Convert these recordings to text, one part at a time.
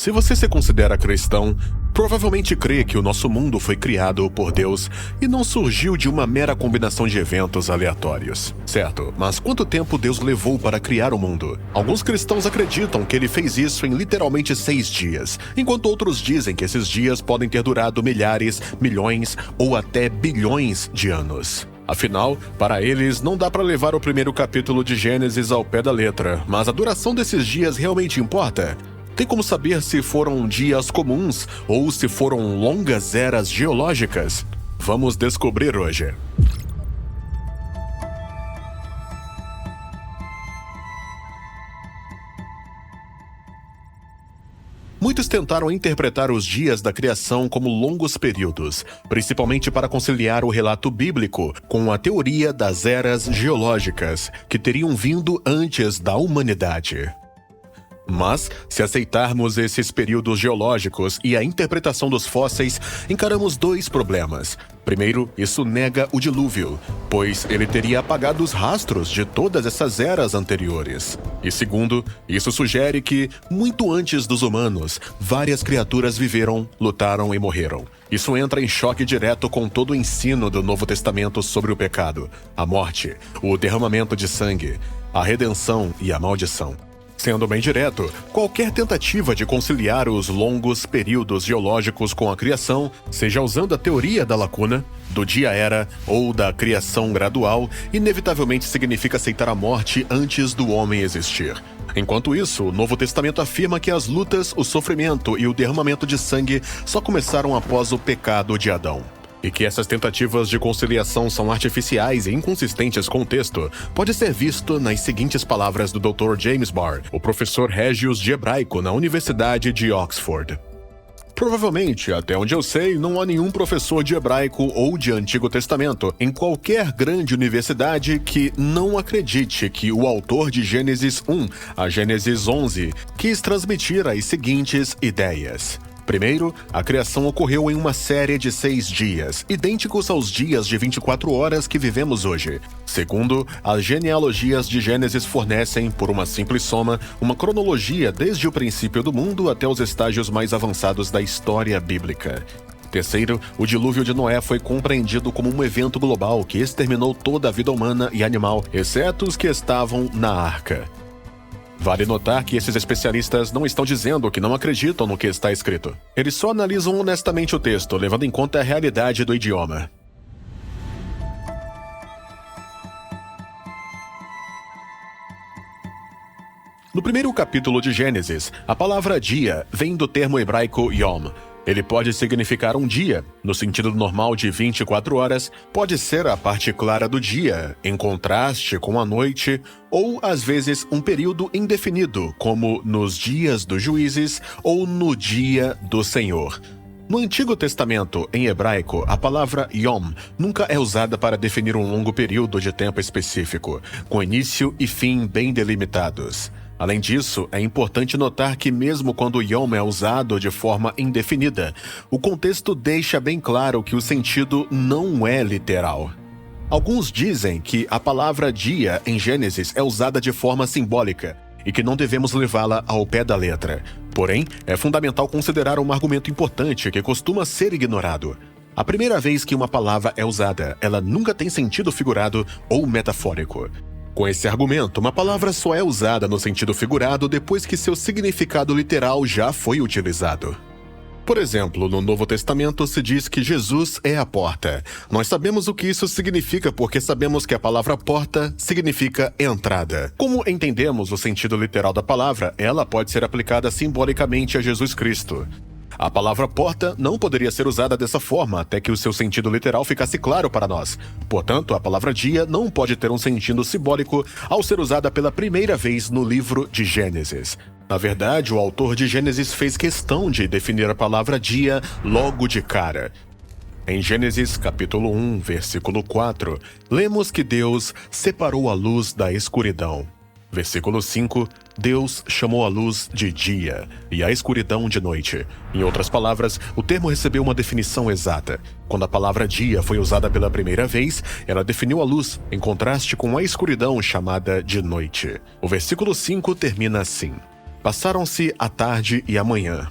Se você se considera cristão, provavelmente crê que o nosso mundo foi criado por Deus e não surgiu de uma mera combinação de eventos aleatórios. Certo, mas quanto tempo Deus levou para criar o mundo? Alguns cristãos acreditam que ele fez isso em literalmente 6 dias, enquanto outros dizem que esses dias podem ter durado milhares, milhões ou até bilhões de anos. Afinal, para eles, não dá para levar o primeiro capítulo de Gênesis ao pé da letra, mas a duração desses dias realmente importa? Tem como saber se foram dias comuns ou se foram longas eras geológicas? Vamos descobrir hoje. Muitos tentaram interpretar os dias da criação como longos períodos, principalmente para conciliar o relato bíblico com a teoria das eras geológicas, que teriam vindo antes da humanidade. Mas, se aceitarmos esses períodos geológicos e a interpretação dos fósseis, encaramos 2 problemas. Primeiro, isso nega o dilúvio, pois ele teria apagado os rastros de todas essas eras anteriores. E segundo, isso sugere que, muito antes dos humanos, várias criaturas viveram, lutaram e morreram. Isso entra em choque direto com todo o ensino do Novo Testamento sobre o pecado, a morte, o derramamento de sangue, a redenção e a maldição. Sendo bem direto, qualquer tentativa de conciliar os longos períodos geológicos com a criação, seja usando a teoria da lacuna, do dia-era ou da criação gradual, inevitavelmente significa aceitar a morte antes do homem existir. Enquanto isso, o Novo Testamento afirma que as lutas, o sofrimento e o derramamento de sangue só começaram após o pecado de Adão. E que essas tentativas de conciliação são artificiais e inconsistentes com o texto, pode ser visto nas seguintes palavras do Dr. James Barr, o professor Regius de hebraico na Universidade de Oxford. Provavelmente, até onde eu sei, não há nenhum professor de hebraico ou de Antigo Testamento em qualquer grande universidade que não acredite que o autor de Gênesis 1 a Gênesis 11 quis transmitir as seguintes ideias. Primeiro, a criação ocorreu em uma série de 6 dias, idênticos aos dias de 24 horas que vivemos hoje. Segundo, as genealogias de Gênesis fornecem, por uma simples soma, uma cronologia desde o princípio do mundo até os estágios mais avançados da história bíblica. Terceiro, o dilúvio de Noé foi compreendido como um evento global que exterminou toda a vida humana e animal, exceto os que estavam na arca. Vale notar que esses especialistas não estão dizendo que não acreditam no que está escrito. Eles só analisam honestamente o texto, levando em conta a realidade do idioma. No primeiro capítulo de Gênesis, a palavra dia vem do termo hebraico yom. Ele pode significar um dia, no sentido normal de 24 horas, pode ser a parte clara do dia, em contraste com a noite, ou, às vezes, um período indefinido, como nos dias dos juízes ou no dia do Senhor. No Antigo Testamento, em hebraico, a palavra yom nunca é usada para definir um longo período de tempo específico, com início e fim bem delimitados. Além disso, é importante notar que mesmo quando o yom é usado de forma indefinida, o contexto deixa bem claro que o sentido não é literal. Alguns dizem que a palavra dia em Gênesis é usada de forma simbólica e que não devemos levá-la ao pé da letra. Porém, é fundamental considerar um argumento importante que costuma ser ignorado. A primeira vez que uma palavra é usada, ela nunca tem sentido figurado ou metafórico. Com esse argumento, uma palavra só é usada no sentido figurado depois que seu significado literal já foi utilizado. Por exemplo, no Novo Testamento se diz que Jesus é a porta. Nós sabemos o que isso significa porque sabemos que a palavra porta significa entrada. Como entendemos o sentido literal da palavra, ela pode ser aplicada simbolicamente a Jesus Cristo. A palavra porta não poderia ser usada dessa forma até que o seu sentido literal ficasse claro para nós. Portanto, a palavra dia não pode ter um sentido simbólico ao ser usada pela primeira vez no livro de Gênesis. Na verdade, o autor de Gênesis fez questão de definir a palavra dia logo de cara. Em Gênesis capítulo 1, versículo 4, lemos que Deus separou a luz da escuridão. Versículo 5, Deus chamou a luz de dia e a escuridão de noite. Em outras palavras, o termo recebeu uma definição exata. Quando a palavra dia foi usada pela primeira vez, ela definiu a luz, em contraste com a escuridão chamada de noite. O versículo 5 termina assim: Passaram-se a tarde e a manhã,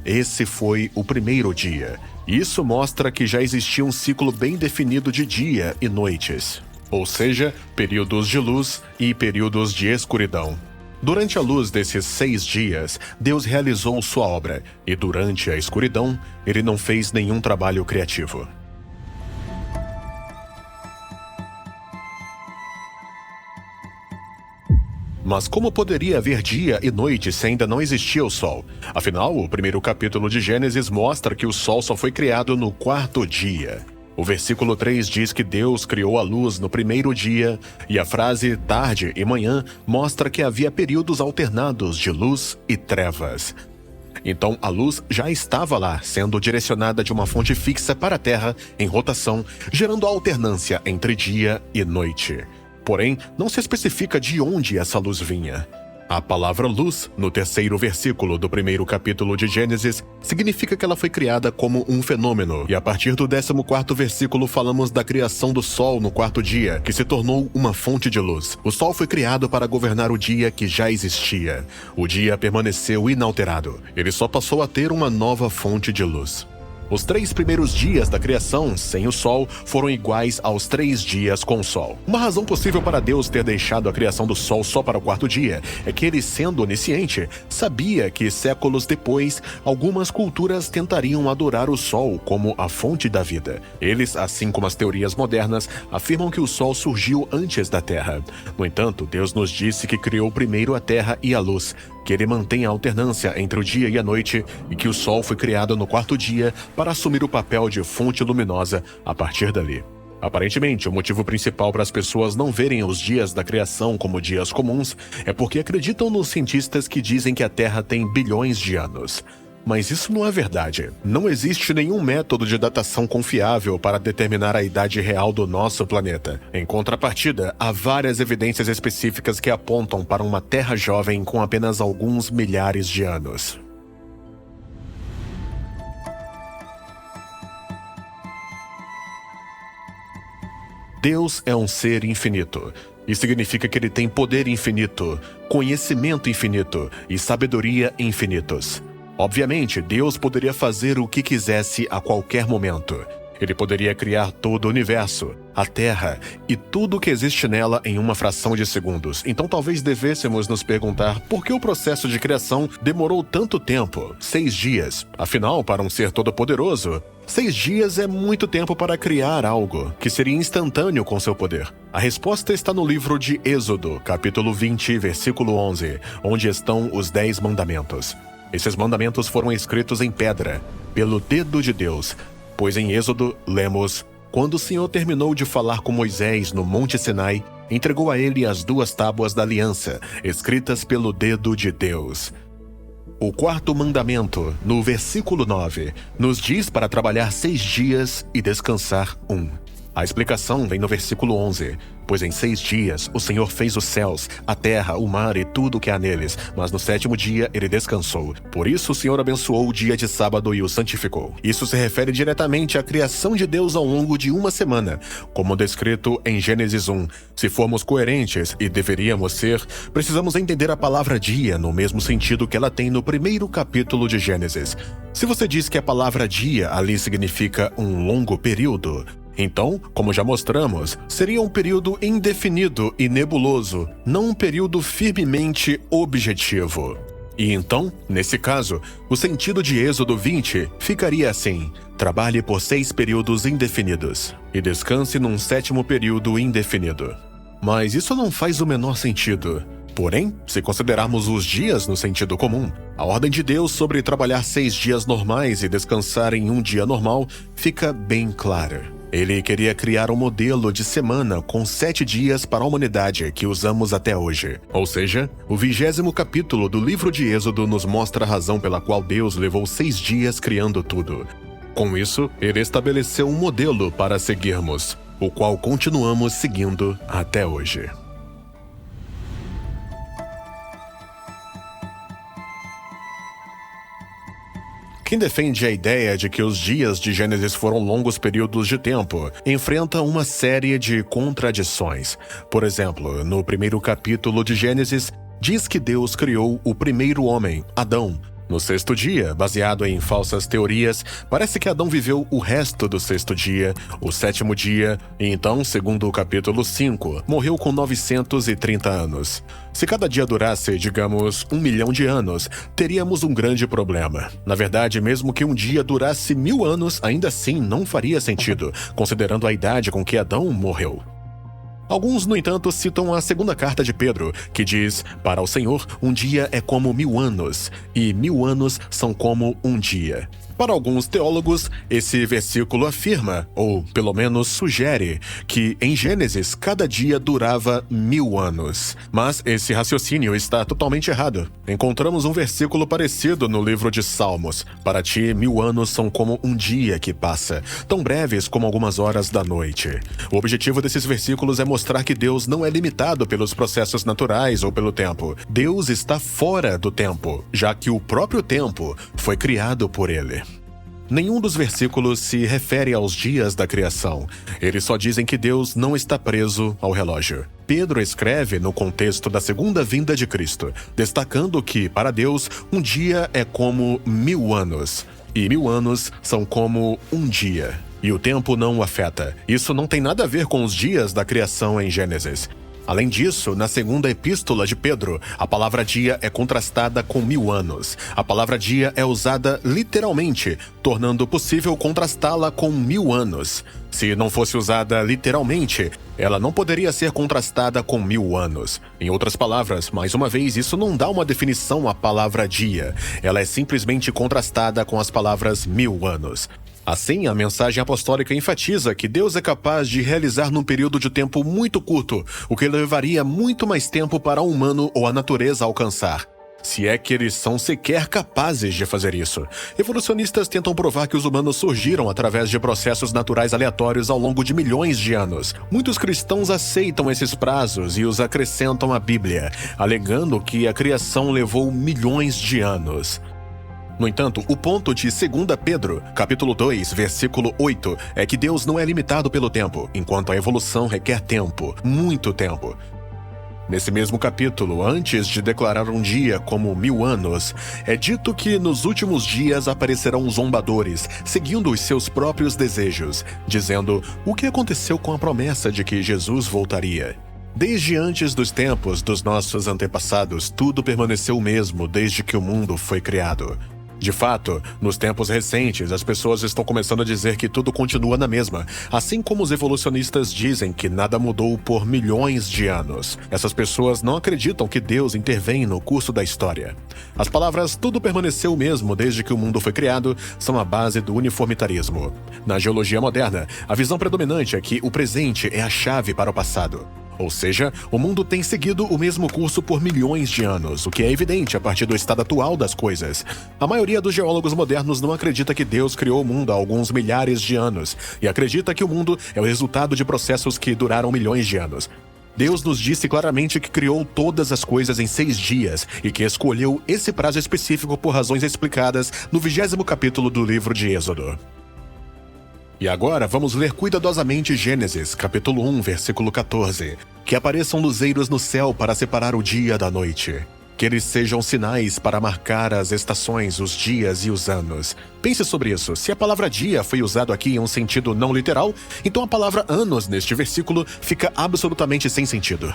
esse foi o primeiro dia. Isso mostra que já existia um ciclo bem definido de dia e noites, ou seja, períodos de luz e períodos de escuridão. Durante a luz desses 6 dias, Deus realizou sua obra, e durante a escuridão, ele não fez nenhum trabalho criativo. Mas como poderia haver dia e noite se ainda não existia o Sol? Afinal, o primeiro capítulo de Gênesis mostra que o Sol só foi criado no 4º dia. O versículo 3 diz que Deus criou a luz no primeiro dia, e a frase tarde e manhã mostra que havia períodos alternados de luz e trevas. Então a luz já estava lá, sendo direcionada de uma fonte fixa para a Terra, em rotação, gerando alternância entre dia e noite. Porém, não se especifica de onde essa luz vinha. A palavra luz, no 3º versículo do primeiro capítulo de Gênesis, significa que ela foi criada como um fenômeno. E a partir do 14º versículo falamos da criação do Sol no 4º dia, que se tornou uma fonte de luz. O Sol foi criado para governar o dia que já existia. O dia permaneceu inalterado. Ele só passou a ter uma nova fonte de luz. Os 3 primeiros dias da criação, sem o Sol, foram iguais aos 3 dias com o Sol. Uma razão possível para Deus ter deixado a criação do Sol só para o 4º dia é que ele, sendo onisciente, sabia que séculos depois, algumas culturas tentariam adorar o Sol como a fonte da vida. Eles, assim como as teorias modernas, afirmam que o Sol surgiu antes da Terra. No entanto, Deus nos disse que criou primeiro a Terra e a luz, que ele mantém a alternância entre o dia e a noite e que o Sol foi criado no 4º dia para assumir o papel de fonte luminosa a partir dali. Aparentemente, o motivo principal para as pessoas não verem os dias da criação como dias comuns é porque acreditam nos cientistas que dizem que a Terra tem bilhões de anos. Mas isso não é verdade. Não existe nenhum método de datação confiável para determinar a idade real do nosso planeta. Em contrapartida, há várias evidências específicas que apontam para uma Terra jovem com apenas alguns milhares de anos. Deus é um ser infinito. Isso significa que ele tem poder infinito, conhecimento infinito e sabedoria infinitos. Obviamente, Deus poderia fazer o que quisesse a qualquer momento. Ele poderia criar todo o universo, a Terra e tudo o que existe nela em uma fração de segundos. Então talvez devêssemos nos perguntar por que o processo de criação demorou tanto tempo, 6 dias. Afinal, para um ser todo-poderoso, 6 dias é muito tempo para criar algo que seria instantâneo com seu poder. A resposta está no livro de Êxodo, capítulo 20, versículo 11, onde estão os 10 mandamentos. Esses mandamentos foram escritos em pedra, pelo dedo de Deus, pois em Êxodo lemos: quando o Senhor terminou de falar com Moisés no Monte Sinai, entregou a ele as 2 tábuas da aliança, escritas pelo dedo de Deus. O 4º mandamento, no versículo 9, nos diz para trabalhar 6 dias e descansar 1. A explicação vem no versículo 11. Pois em 6 dias o Senhor fez os céus, a terra, o mar e tudo o que há neles, mas no 7º dia ele descansou. Por isso o Senhor abençoou o dia de sábado e o santificou. Isso se refere diretamente à criação de Deus ao longo de uma semana, como descrito em Gênesis 1. Se formos coerentes, e deveríamos ser, precisamos entender a palavra dia no mesmo sentido que ela tem no primeiro capítulo de Gênesis. Se você diz que a palavra dia ali significa um longo período, então, como já mostramos, seria um período indefinido e nebuloso, não um período firmemente objetivo. E então, nesse caso, o sentido de Êxodo 20 ficaria assim: trabalhe por 6 períodos indefinidos e descanse num 7º período indefinido. Mas isso não faz o menor sentido. Porém, se considerarmos os dias no sentido comum, a ordem de Deus sobre trabalhar 6 dias normais e descansar em um dia normal fica bem clara. Ele queria criar um modelo de semana com 7 dias para a humanidade que usamos até hoje. Ou seja, o 20º capítulo do livro de Êxodo nos mostra a razão pela qual Deus levou 6 dias criando tudo. Com isso, ele estabeleceu um modelo para seguirmos, o qual continuamos seguindo até hoje. Quem defende a ideia de que os dias de Gênesis foram longos períodos de tempo enfrenta uma série de contradições. Por exemplo, no primeiro capítulo de Gênesis, diz que Deus criou o primeiro homem, Adão, No sexto dia, baseado em falsas teorias, parece que Adão viveu o resto do sexto dia, o sétimo dia, e então, segundo o capítulo 5, morreu com 930 anos. Se cada dia durasse, digamos, 1 milhão de anos, teríamos um grande problema. Na verdade, mesmo que um dia durasse 1000 anos, ainda assim não faria sentido, considerando a idade com que Adão morreu. Alguns, no entanto, citam a segunda carta de Pedro, que diz: para o Senhor, um dia é como 1000 anos, e 1000 anos são como um dia. Para alguns teólogos, esse versículo afirma, ou pelo menos sugere, que em Gênesis cada dia durava 1000 anos. Mas esse raciocínio está totalmente errado. Encontramos um versículo parecido no livro de Salmos. Para ti, 1000 anos são como um dia que passa, tão breves como algumas horas da noite. O objetivo desses versículos é mostrar que Deus não é limitado pelos processos naturais ou pelo tempo. Deus está fora do tempo, já que o próprio tempo foi criado por ele. Nenhum dos versículos se refere aos dias da criação. Eles só dizem que Deus não está preso ao relógio. Pedro escreve no contexto da segunda vinda de Cristo, destacando que, para Deus, um dia é como 1000 anos, e 1000 anos são como um dia. E o tempo não o afeta. Isso não tem nada a ver com os dias da criação em Gênesis. Além disso, na segunda epístola de Pedro, a palavra dia é contrastada com 1000 anos. A palavra dia é usada literalmente, tornando possível contrastá-la com 1000 anos. Se não fosse usada literalmente, ela não poderia ser contrastada com 1000 anos. Em outras palavras, mais uma vez, isso não dá uma definição à palavra dia. Ela é simplesmente contrastada com as palavras 1000 anos. Assim, a mensagem apostólica enfatiza que Deus é capaz de realizar num período de tempo muito curto, o que levaria muito mais tempo para o humano ou a natureza alcançar. Se é que eles são sequer capazes de fazer isso. Evolucionistas tentam provar que os humanos surgiram através de processos naturais aleatórios ao longo de milhões de anos. Muitos cristãos aceitam esses prazos e os acrescentam à Bíblia, alegando que a criação levou milhões de anos. No entanto, o ponto de 2 Pedro, capítulo 2, versículo 8, é que Deus não é limitado pelo tempo, enquanto a evolução requer tempo, muito tempo. Nesse mesmo capítulo, antes de declarar um dia como 1000 anos, é dito que nos últimos dias aparecerão zombadores, seguindo os seus próprios desejos, dizendo o que aconteceu com a promessa de que Jesus voltaria. Desde antes dos tempos dos nossos antepassados, tudo permaneceu o mesmo desde que o mundo foi criado. De fato, nos tempos recentes, as pessoas estão começando a dizer que tudo continua na mesma, assim como os evolucionistas dizem que nada mudou por milhões de anos. Essas pessoas não acreditam que Deus intervém no curso da história. As palavras "tudo permaneceu o mesmo desde que o mundo foi criado" são a base do uniformitarismo. Na geologia moderna, a visão predominante é que o presente é a chave para o passado. Ou seja, o mundo tem seguido o mesmo curso por milhões de anos, o que é evidente a partir do estado atual das coisas. A maioria dos geólogos modernos não acredita que Deus criou o mundo há alguns milhares de anos, e acredita que o mundo é o resultado de processos que duraram milhões de anos. Deus nos disse claramente que criou todas as coisas em 6 dias e que escolheu esse prazo específico por razões explicadas no 20º capítulo do livro de Êxodo. E agora vamos ler cuidadosamente Gênesis, capítulo 1, versículo 14. Que apareçam luzeiros no céu para separar o dia da noite. Que eles sejam sinais para marcar as estações, os dias e os anos. Pense sobre isso. Se a palavra dia foi usada aqui em um sentido não literal, então a palavra anos neste versículo fica absolutamente sem sentido.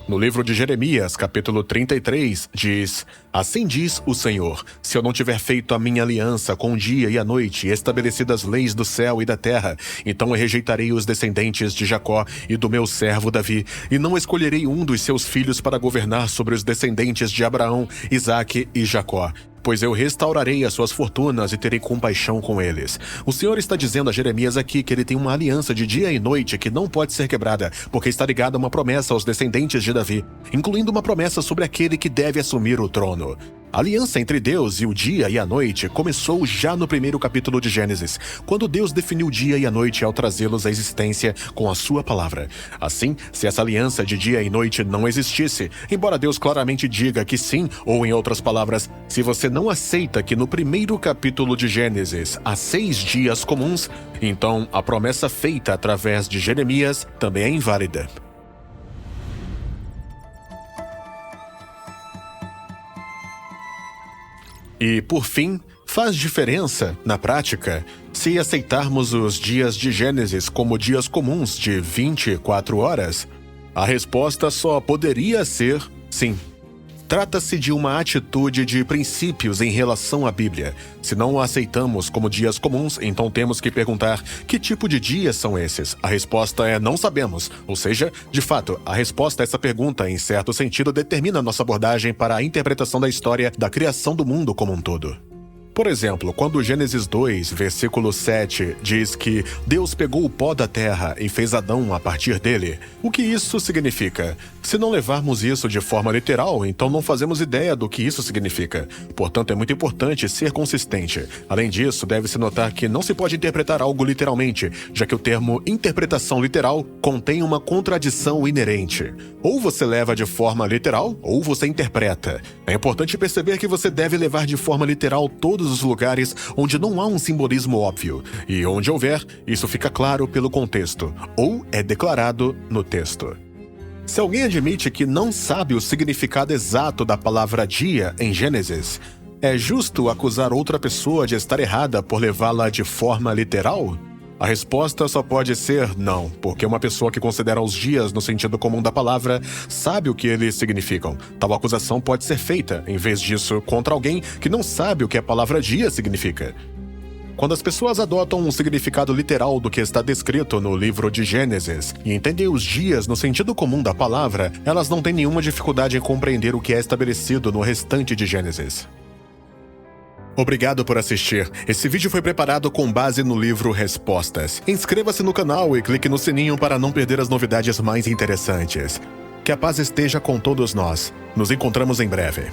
No livro de Jeremias, capítulo 33, diz: Assim diz o Senhor, se eu não tiver feito a minha aliança com o dia e a noite e estabelecido as leis do céu e da terra, então eu rejeitarei os descendentes de Jacó e do meu servo Davi, e não escolherei um dos seus filhos para governar sobre os descendentes de Abraão, Isaque e Jacó. Pois eu restaurarei as suas fortunas e terei compaixão com eles. O Senhor está dizendo a Jeremias aqui que ele tem uma aliança de dia e noite que não pode ser quebrada, porque está ligada a uma promessa aos descendentes de Davi, incluindo uma promessa sobre aquele que deve assumir o trono. A aliança entre Deus e o dia e a noite começou já no primeiro capítulo de Gênesis, quando Deus definiu o dia e a noite ao trazê-los à existência com a sua palavra. Assim, se essa aliança de dia e noite não existisse, embora Deus claramente diga que sim, ou em outras palavras, se você não aceita que no primeiro capítulo de Gênesis há 6 dias comuns, então a promessa feita através de Jeremias também é inválida. E, por fim, faz diferença, na prática, se aceitarmos os dias de Gênesis como dias comuns de 24 horas? A resposta só poderia ser sim. Trata-se de uma atitude de princípios em relação à Bíblia. Se não o aceitamos como dias comuns, então temos que perguntar que tipo de dias são esses. A resposta é não sabemos. Ou seja, de fato, a resposta a essa pergunta, em certo sentido, determina nossa abordagem para a interpretação da história da criação do mundo como um todo. Por exemplo, quando Gênesis 2, versículo 7, diz que Deus pegou o pó da terra e fez Adão a partir dele, o que isso significa? Se não levarmos isso de forma literal, então não fazemos ideia do que isso significa. Portanto, é muito importante ser consistente. Além disso, deve-se notar que não se pode interpretar algo literalmente, já que o termo interpretação literal contém uma contradição inerente. Ou você leva de forma literal, ou você interpreta. É importante perceber que você deve levar de forma literal todos os lugares onde não há um simbolismo óbvio, e onde houver, isso fica claro pelo contexto, ou é declarado no texto. Se alguém admite que não sabe o significado exato da palavra dia em Gênesis, é justo acusar outra pessoa de estar errada por levá-la de forma literal? A resposta só pode ser não, porque uma pessoa que considera os dias no sentido comum da palavra sabe o que eles significam. Tal acusação pode ser feita, em vez disso, contra alguém que não sabe o que a palavra dia significa. Quando as pessoas adotam um significado literal do que está descrito no livro de Gênesis e entendem os dias no sentido comum da palavra, elas não têm nenhuma dificuldade em compreender o que é estabelecido no restante de Gênesis. Obrigado por assistir. Esse vídeo foi preparado com base no livro Respostas. Inscreva-se no canal e clique no sininho para não perder as novidades mais interessantes. Que a paz esteja com todos nós. Nos encontramos em breve.